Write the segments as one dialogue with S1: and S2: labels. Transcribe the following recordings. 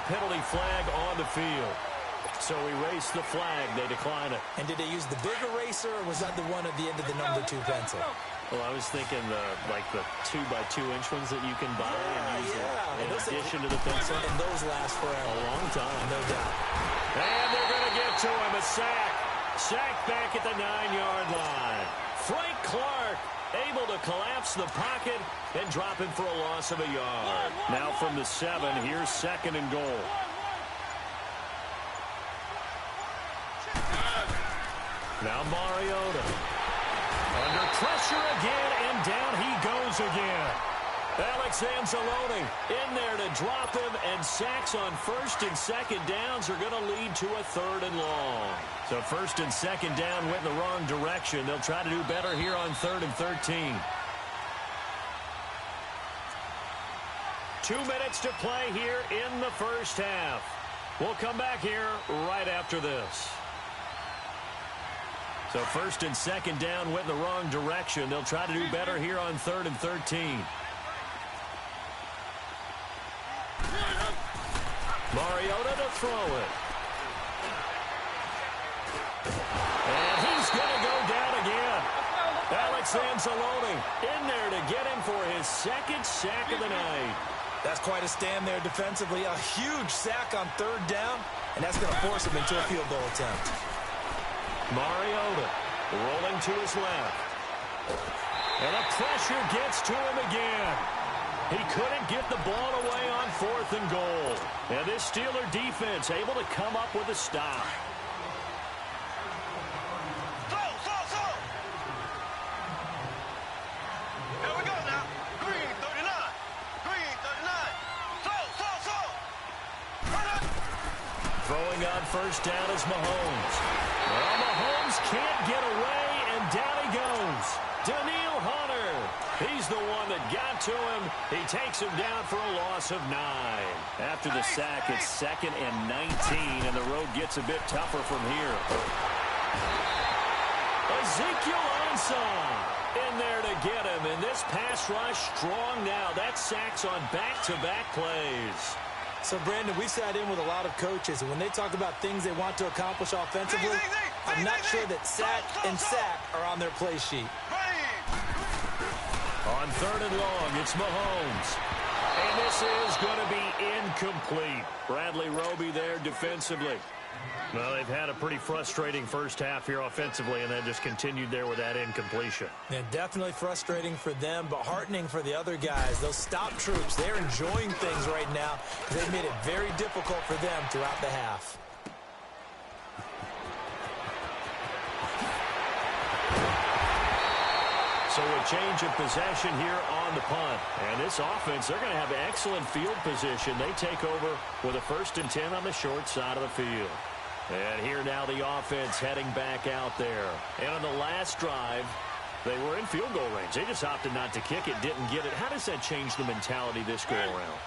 S1: penalty flag on the field. So erase the flag. They decline it.
S2: And did they use the big eraser, or was that the one at the end of the number 2 pencil?
S1: Well, I was thinking the 2x2-inch ones that you can buy and use in addition to the pencil.
S2: And those last forever.
S1: A long time.
S2: No doubt.
S1: And they're going to get to him. A sack. Sack back at the 9-yard line. Frank Clark able to collapse the pocket and drop him for a loss of a yard. Now from the 7, here's 2nd and goal. Now Mariota. Under pressure again, and down he goes again. Alex Anzalone in there to drop him, and sacks on 1st and 2nd downs are going to lead to a 3rd and long. So 1st and 2nd down went in the wrong direction. They'll try to do better here on 3rd and 13. 2 minutes to play here in the first half. We'll come back here right after this. So 1st and 2nd down went in the wrong direction. They'll try to do better here on 3rd and 13. Mariota to throw it. And he's going to go down again. Alex Anzalone in there to get him for his 2nd sack of the night.
S2: That's quite a stand there defensively. A huge sack on 3rd down, and that's going to force him into a field goal attempt.
S1: Mariota rolling to his left. And the pressure gets to him again. He couldn't get the ball away on 4th and goal. And this Steeler defense able to come up with a stop.
S3: Here we go now. Green 39. Green 39.
S1: Throwing on 1st down is Mahomes. Well, Mahomes can't get away, and down he goes. Daniil Hunter. He's the one that got to him. He takes him down for a loss of 9. After the sack, it's 2nd and 19, and the road gets a bit tougher from here. Ezekiel Ansah in there to get him, and this pass rush strong now. That's sacks on back-to-back plays.
S2: So, Brandon, we sat in with a lot of coaches, and when they talk about things they want to accomplish offensively, I'm not sure that sack and sack are on their play sheet.
S1: On 3rd and long, it's Mahomes. And this is going to be incomplete. Bradley Roby there defensively. Well, they've had a pretty frustrating first half here offensively, and then just continued there with that incompletion.
S2: Yeah, definitely frustrating for them, but heartening for the other guys. Those stop troops, they're enjoying things right now. They've made it very difficult for them throughout the half.
S1: So a change of possession here on the punt. And this offense, they're going to have excellent field position. They take over with a 1st and 10 on the short side of the field. And here now the offense heading back out there. And on the last drive, they were in field goal range. They just opted not to kick it, didn't get it. How does that change the mentality this go around?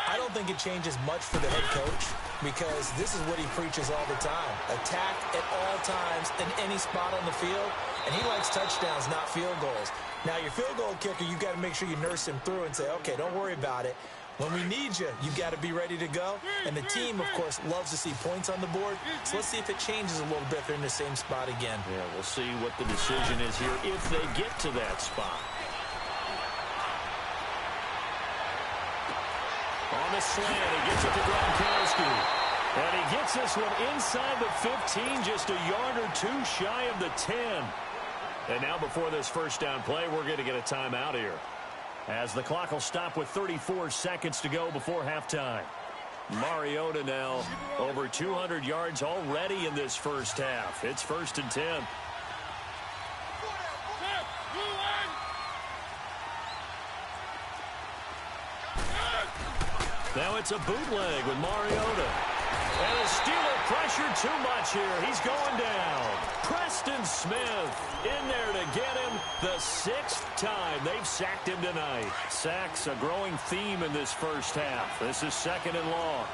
S2: I don't think it changes much for the head coach because this is what he preaches all the time. Attack at all times in any spot on the field, and he likes touchdowns, not field goals. Now, your field goal kicker, you've got to make sure you nurse him through and say, okay, don't worry about it. When we need you, you've got to be ready to go. And the team, of course, loves to see points on the board. So let's see if it changes a little bit if they're in the same spot again.
S1: Yeah, we'll see what the decision is here if they get to that spot. On the slant, he gets it to Gronkowski. And he gets this one inside the 15, just a yard or two shy of the 10. And now before this first down play, we're going to get a timeout here, as the clock will stop with 34 seconds to go before halftime. Mariota now over 200 yards already in this first half. It's 1st and 10. Now it's a bootleg with Mariota. And the Steeler pressure too much here. He's going down. Preston Smith in there to get him the 6th time they've sacked him tonight. Sacks a growing theme in this first half. This is 2nd and long.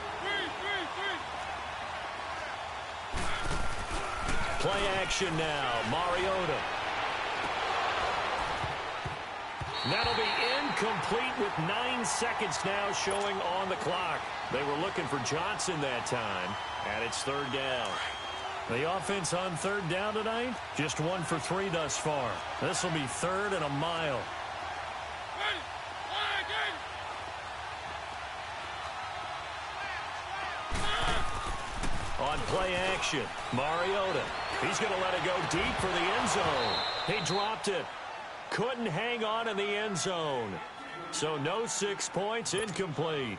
S1: Play action now. Mariota. That'll be incomplete with 9 seconds now showing on the clock. They were looking for Johnson that time, and it's third down. The offense on third down tonight, just 1 for 3 thus far. This will be third and a mile. On play action, Mariota. He's going to let it go deep for the end zone. He dropped it. Couldn't hang on in the end zone. So no 6 points, incomplete.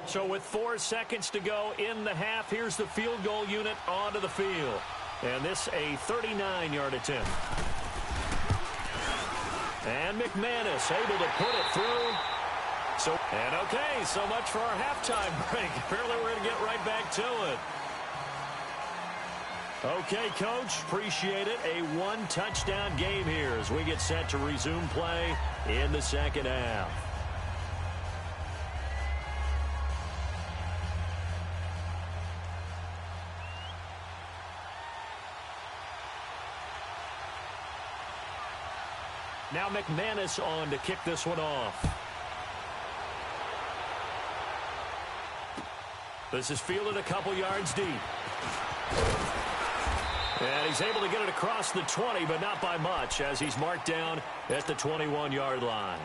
S1: So with 4 seconds to go in the half, here's the field goal unit onto the field. And this a 39-yard attempt. And McManus able to put it through. Okay, so much for our halftime break. Apparently we're going to get right back to it. Okay, Coach, appreciate it. A 1-touchdown game here as we get set to resume play in the second half. Now McManus on to kick this one off. This is fielded a couple yards deep. And he's able to get it across the 20, but not by much, as he's marked down at the 21-yard line.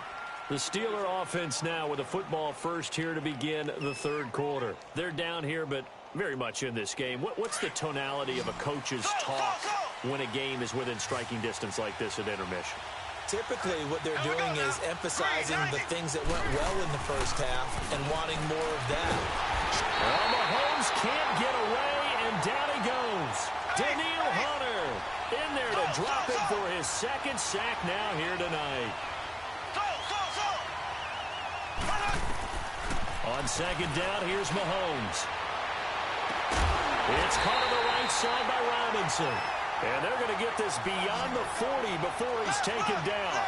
S1: The Steeler offense now with a football first here to begin the third quarter. They're down here, but very much in this game. What's the tonality of a coach's talk when a game is within striking distance like this at intermission?
S2: Typically, what they're doing is emphasizing the things that went well in the first half and wanting more of that.
S1: Well, Mahomes can't get away, and down he goes. Danielle Hunter in there to drop it for his second sack now here tonight. On second down, here's Mahomes. It's caught on the right side by Robinson. And they're going to get this beyond the 40 before he's taken down.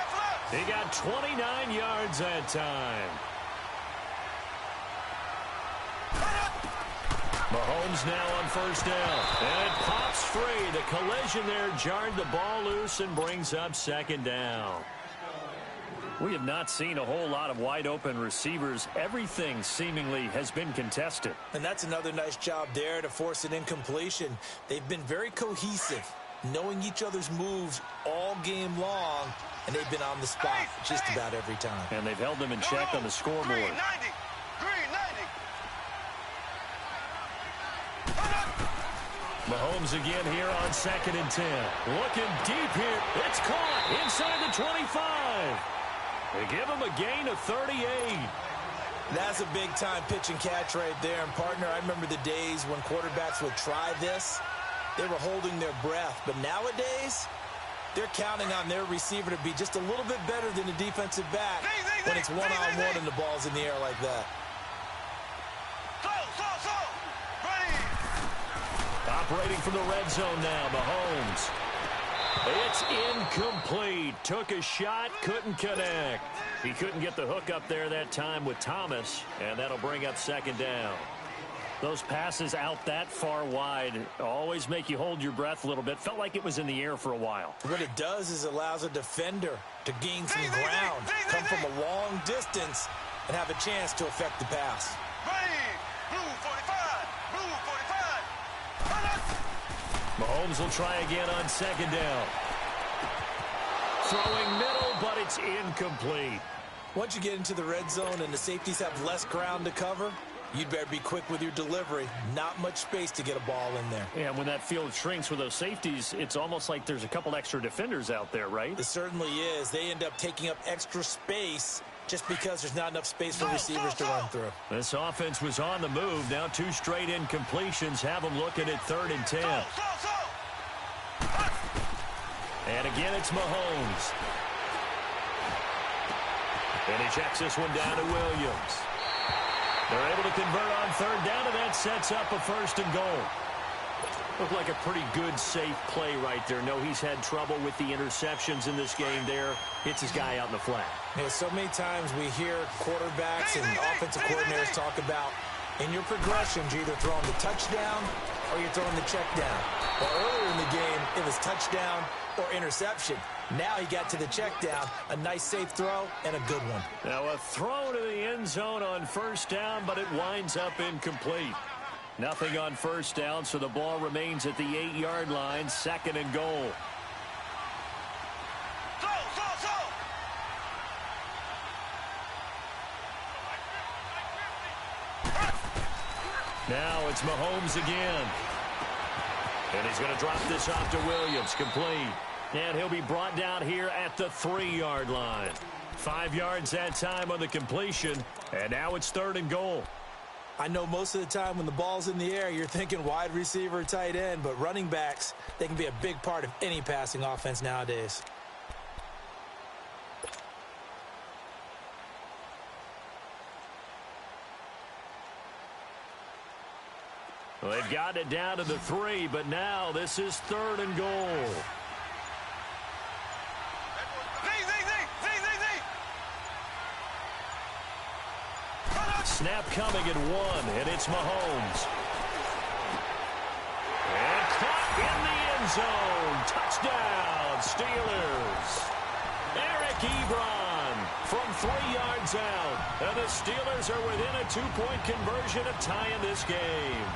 S1: He got 29 yards that time. Mahomes now on first down. And it pops free. The collision there jarred the ball loose and brings up second down. We have not seen a whole lot of wide-open receivers. Everything seemingly has been contested.
S2: And that's another nice job there to force an incompletion. They've been very cohesive, knowing each other's moves all game long, and they've been on the spot just about every time.
S1: And they've held them in check on the scoreboard.
S3: Green 90. Green 90.
S1: Mahomes again here on 2nd and 10. Looking deep here. It's caught inside the 25. They give him a gain of 38.
S2: That's a big-time pitch and catch right there. And, partner, I remember the days when quarterbacks would try this. They were holding their breath. But nowadays, they're counting on their receiver to be just a little bit better than the defensive back when it's one-on-one and the ball's in the air like that.
S1: Operating from the red zone now, Mahomes. It's incomplete. Took a shot, couldn't connect. He couldn't get the hook up there that time with Thomas, and that'll bring up second down. Those passes out that far wide always make you hold your breath a little bit. Felt like it was in the air for a while.
S2: What it does is allows a defender to gain some ground, come from a long distance, and have a chance to affect the pass.
S3: Blue 45. Blue 45.
S1: Mahomes will try again on second down. Throwing middle, but it's incomplete.
S2: Once you get into the red zone and the safeties have less ground to cover, you'd better be quick with your delivery. Not much space to get a ball in there.
S1: Yeah, when that field shrinks with those safeties, it's almost like there's a couple extra defenders out there, right?
S2: It certainly is. They end up taking up extra space just because there's not enough space for receivers to run through.
S1: This offense was on the move. Now 2 straight incompletions have them looking at 3rd and 10. And again, it's Mahomes. And he checks this one down to Williams. They're able to convert on 3rd down, and that sets up a 1st and goal. Looked like a pretty good, safe play right there. No, he's had trouble with the interceptions in this game there. Hits his guy out in the flat.
S2: Yeah, so many times we hear quarterbacks and offensive coordinators talk about in your progressions, you're either throwing the touchdown or you're throwing the check down. Well, earlier in the game, it was touchdown or interception. Now he got to the check down, a nice safe throw, and a good one.
S1: Now a throw to the end zone on first down, but it winds up incomplete. Nothing on first down, so the ball remains at the 8-yard line, 2nd and goal. Now it's Mahomes again. And he's going to drop this off to Williams, complete. And he'll be brought down here at the 3-yard line. 5 yards that time on the completion, and now it's 3rd and goal.
S2: I know most of the time when the ball's in the air, you're thinking wide receiver, tight end, but running backs, they can be a big part of any passing offense nowadays.
S1: Well, they've got it down to the 3, but now this is 3rd and goal. Snap coming at 1, and it's Mahomes. And caught in the end zone. Touchdown, Steelers. Eric Ebron from 3 yards out. And the Steelers are within a 2-point conversion of tying this game.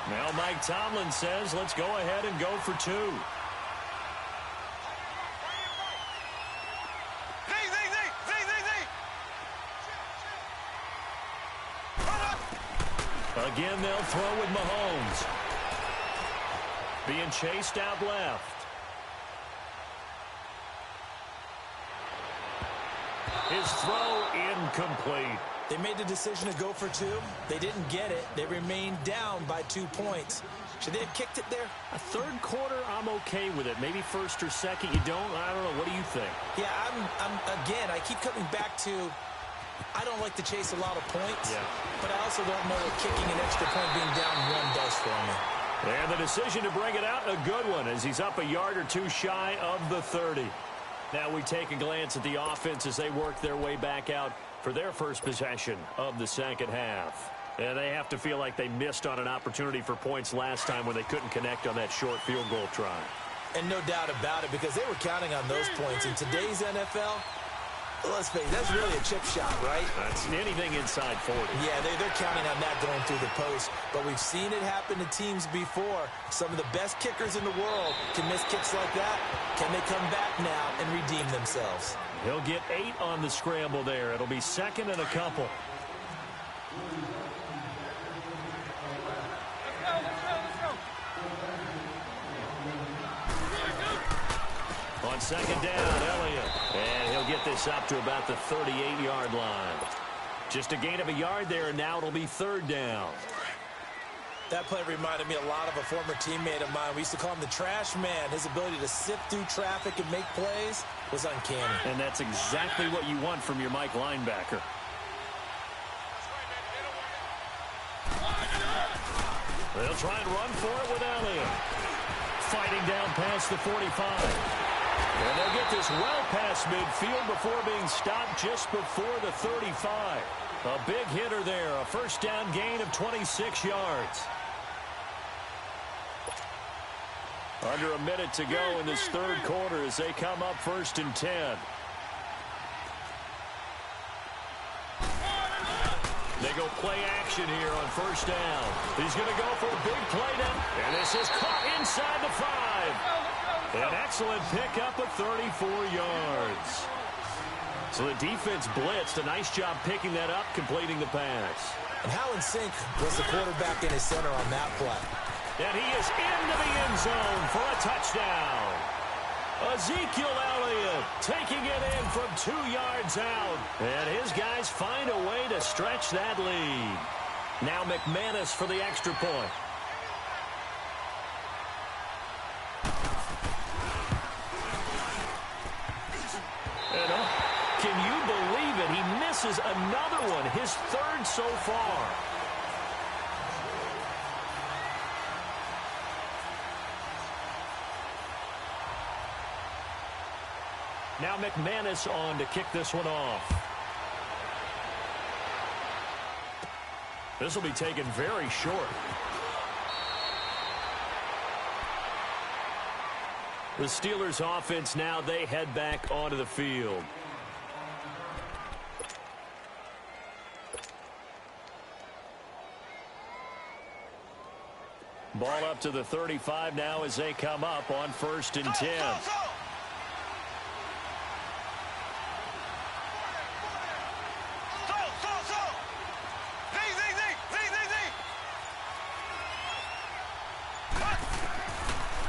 S1: Now Mike Tomlin says, let's go ahead and go for 2. Again, they'll throw with Mahomes. Being chased out left. His throw incomplete.
S2: They made the decision to go for 2. They didn't get it. They remained down by 2 points. Should they have kicked it there?
S1: A 3rd quarter, I'm okay with it. Maybe 1st or 2nd, you don't? I don't know. What do you think?
S2: Yeah, again, I keep coming back to I don't like to chase a lot of points, but I also don't know what kicking an extra point being down 1 does for me.
S1: And the decision to bring it out, a good one, as he's up a yard or 2 shy of the 30. Now we take a glance at the offense as they work their way back out for their first possession of the 2nd half. And they have to feel like they missed on an opportunity for points last time when they couldn't connect on that short field goal try.
S2: And no doubt about it, because they were counting on those points. In today's NFL, let's face it, that's really a chip shot, right?
S1: That's anything inside 40.
S2: Yeah, they're counting on that going through the post. But we've seen it happen to teams before. Some of the best kickers in the world can miss kicks like that. Can they come back now and redeem themselves?
S1: He'll get 8 on the scramble there. It'll be 2nd and a couple. On 2nd down, Elliott. And he'll get this up to about the 38-yard line. Just a gain of a yard there, and now it'll be 3rd down.
S2: That play reminded me a lot of a former teammate of mine. We used to call him the trash man. His ability to sift through traffic and make plays was uncanny.
S1: And that's exactly what you want from your Mike linebacker. They'll try and run for it with Elliott. Fighting down past the 45. And they'll get this well past midfield before being stopped just before the 35. A big hitter there, a first down gain of 26 yards. Under a minute to go in this 3rd quarter as they come up 1st and 10. They go play action here on 1st down. He's going to go for a big play now. And this is caught inside the 5. An excellent pickup of 34 yards. So the defense blitzed. A nice job picking that up, completing the pass.
S2: And how in sync was the quarterback and his center on that play?
S1: And he is into the end zone for a touchdown. Ezekiel Elliott taking it in from 2 yards out. And his guys find a way to stretch that lead. Now McManus for the extra point. And can you believe it? He misses another one, his 3rd so far. Now McManus on to kick this one off. This will be taken very short. The Steelers offense now, they head back onto the field. Ball up to the 35 now as they come up on 1st and 10.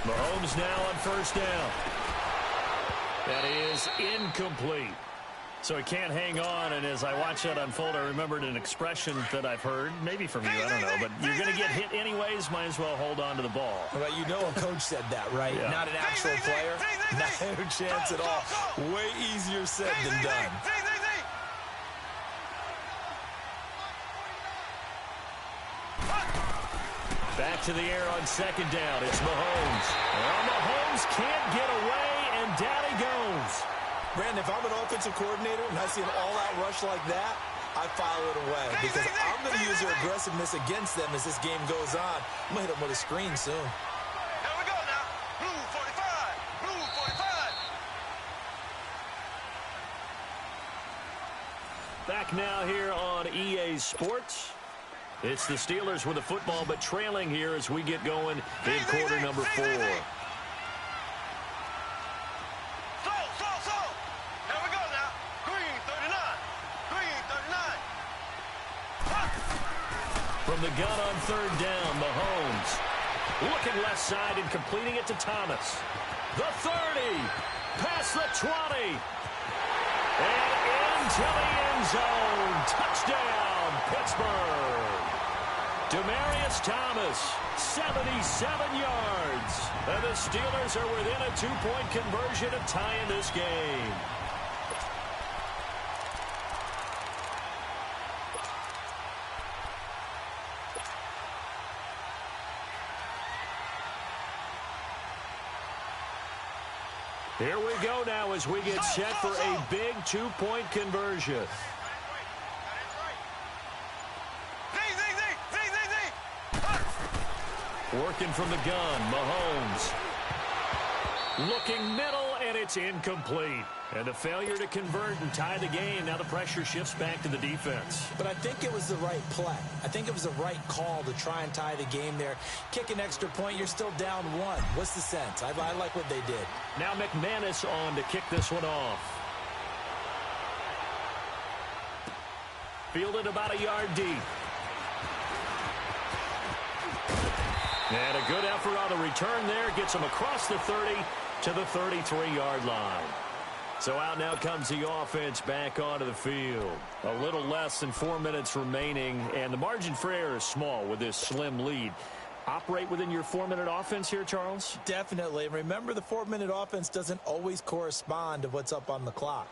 S1: Mahomes now on 1st down. That is incomplete. So he can't hang on, and as I watch that unfold, I remembered an expression that I've heard, maybe from you, I don't know, but you're going to get hit anyways, might as well hold on to the ball.
S2: Well, you know a coach said that, right?
S1: Yeah.
S2: Not an actual player. No chance at all. Way easier said than done.
S1: Back to the air on 2nd down. It's Mahomes. Well, Mahomes can't get away, and down he goes.
S2: Brandon, if I'm an offensive coordinator and I see an all-out rush like that, I file it away because I'm going to use their aggressiveness against them as this game goes on. I'm going to hit them with a screen soon.
S3: Here we go now. Blue 45. Blue 45.
S1: Back now here on EA Sports. It's the Steelers with the football, but trailing here as we get going in quarter number 4. From the gun on 3rd down, Mahomes looking left side and completing it to Thomas. The 30, past the 20, and into the end zone. Touchdown, Pittsburgh. Demaryius Thomas, 77 yards. And the Steelers are within a 2-point conversion of tying this game. Here we go now as we get set for a big 2-point conversion. Working from the gun, Mahomes. Looking middle, and it's incomplete. And a failure to convert and tie the game. Now the pressure shifts back to the defense.
S2: But I think it was the right play. I think it was the right call to try and tie the game there. Kick an extra point, you're still down 1. What's the sense? I like what they did.
S1: Now McManus on to kick this one off. Fielded about a yard deep. And a good effort on the return there. Gets him across the 30 to the 33-yard line. So out now comes the offense back onto the field. A little less than 4 minutes remaining, and the margin for error is small with this slim lead. Operate within your 4-minute offense here, Charles?
S2: Definitely. Remember, the 4-minute offense doesn't always correspond to what's up on the clock.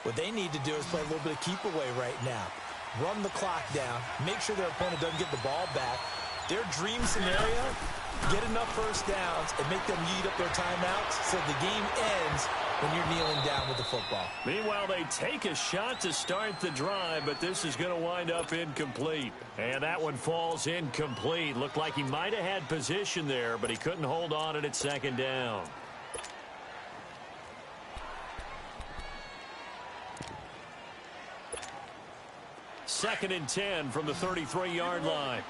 S2: What they need to do is play a little bit of keep away right now. Run the clock down. Make sure their opponent doesn't get the ball back. Their dream scenario, get enough first downs and make them eat up their timeouts so the game ends when you're kneeling down with the football.
S1: Meanwhile, they take a shot to start the drive, but this is going to wind up incomplete. And that one falls incomplete. Looked like he might have had position there, but he couldn't hold on at 2nd down. Second and 10 from the 33-yard line.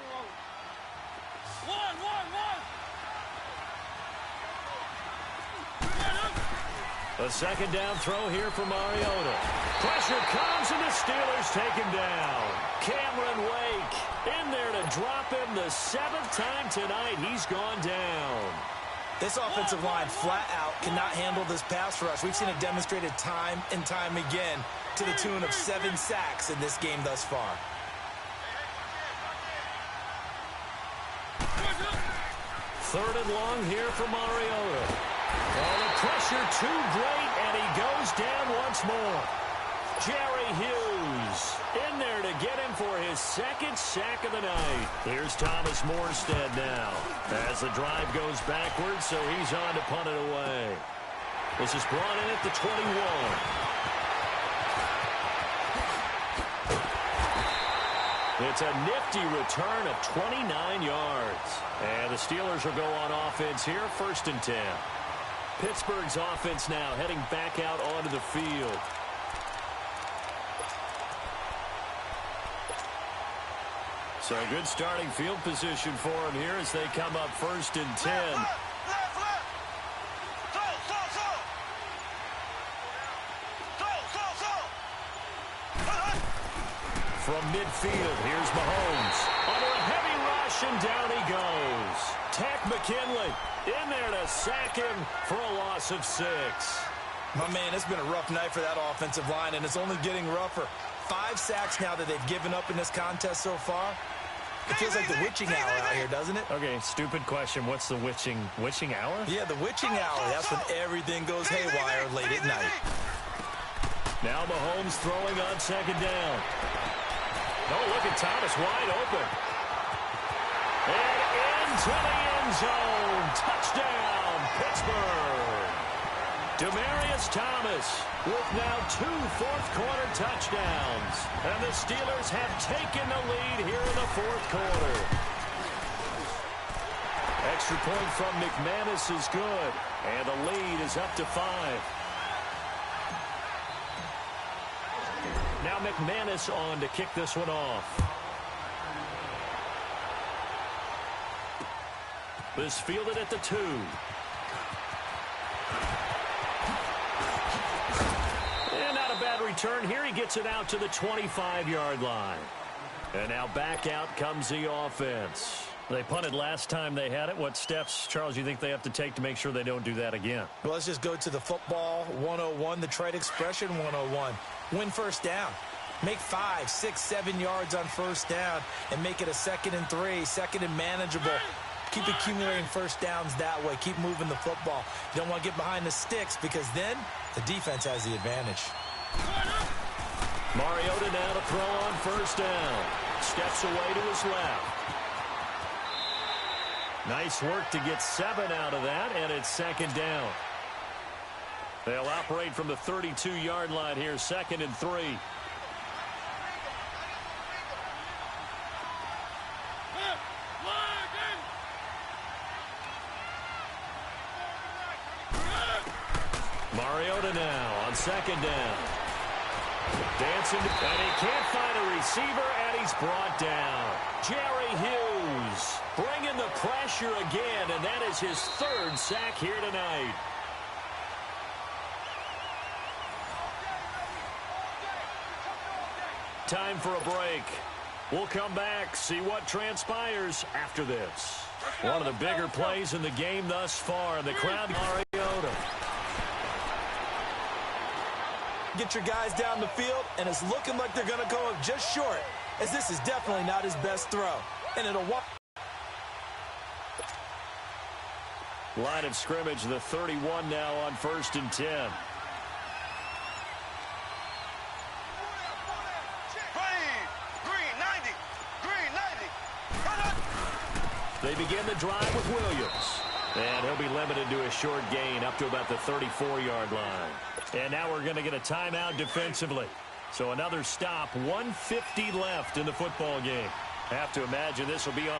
S1: A 2nd down throw here for Mariota. Pressure comes, and the Steelers take him down. Cameron Wake in there to drop him the 7th time tonight. He's gone down.
S2: This offensive line flat out cannot handle this pass rush. We've seen it demonstrated time and time again to the tune of 7 sacks in this game thus far.
S1: Third and long here for Mariota. Oh, the pressure too great, and he goes down once more. Jerry Hughes in there to get him for his 2nd sack of the night. Here's Thomas Morstead now as the drive goes backwards, so he's on to punt it away. This is brought in at the 21. It's a nifty return of 29 yards. And the Steelers will go on offense here, 1st and 10. Pittsburgh's offense now heading back out onto the field. So a good starting field position for them here as they come up 1st and 10. From midfield, here's Mahomes. Under a heavy rush, and down he goes. Tack McKinley in there to sack him for a loss of 6.
S2: My man, it's been a rough night for that offensive line, and it's only getting rougher. 5 sacks now that they've given up in this contest so far. It feels like the witching hour out here, doesn't it?
S1: Okay, stupid question. What's the witching hour?
S2: Yeah, the witching hour. That's when everything goes haywire late at night.
S1: Now Mahomes throwing on 2nd down. Oh, look at Thomas wide open. And into the end zone. Touchdown, Pittsburgh. Demaryius Thomas with now 2 fourth-quarter touchdowns. And the Steelers have taken the lead here in the 4th quarter. Extra point from McManus is good. And the lead is up to 5. Now McManus on to kick this one off. This fielded at the 2. And not a bad return here. He gets it out to the 25-yard line. And now back out comes the offense. They punted last time they had it. What steps, Charles, you think they have to take to make sure they don't do that again?
S2: Well, let's just go to the football 101, the trade expression 101. Win first down. Make 5, 6, 7 yards on first down and make it a 2nd and 3, 2nd and manageable. Keep accumulating first downs that way. Keep moving the football. You don't want to get behind the sticks because then the defense has the advantage.
S1: Mariota now to throw on first down. Steps away to his left. Nice work to get 7 out of that, and it's 2nd down. They'll operate from the 32-yard line here, 2nd and 3. Mariota now on 2nd down. Dancing, and he can't find a receiver, and he's brought down. Jerry Hughes bringing the pressure again, and that is his 3rd sack here tonight. Time for a break. We'll come back, see what transpires after this. One of the bigger plays in the game thus far. The crowd, Mariota.
S2: Get your guys down the field, and it's looking like they're going to go just short, as this is definitely not his best throw. And it'll walk.
S1: Line of scrimmage, the 31 now on 1st and 10.
S3: Green 90. Green 90.
S1: They begin the drive with Williams. And he'll be limited to a short gain up to about the 34-yard line. And now we're going to get a timeout defensively. So another stop, 1:50 left in the football game. Have to imagine this will be on.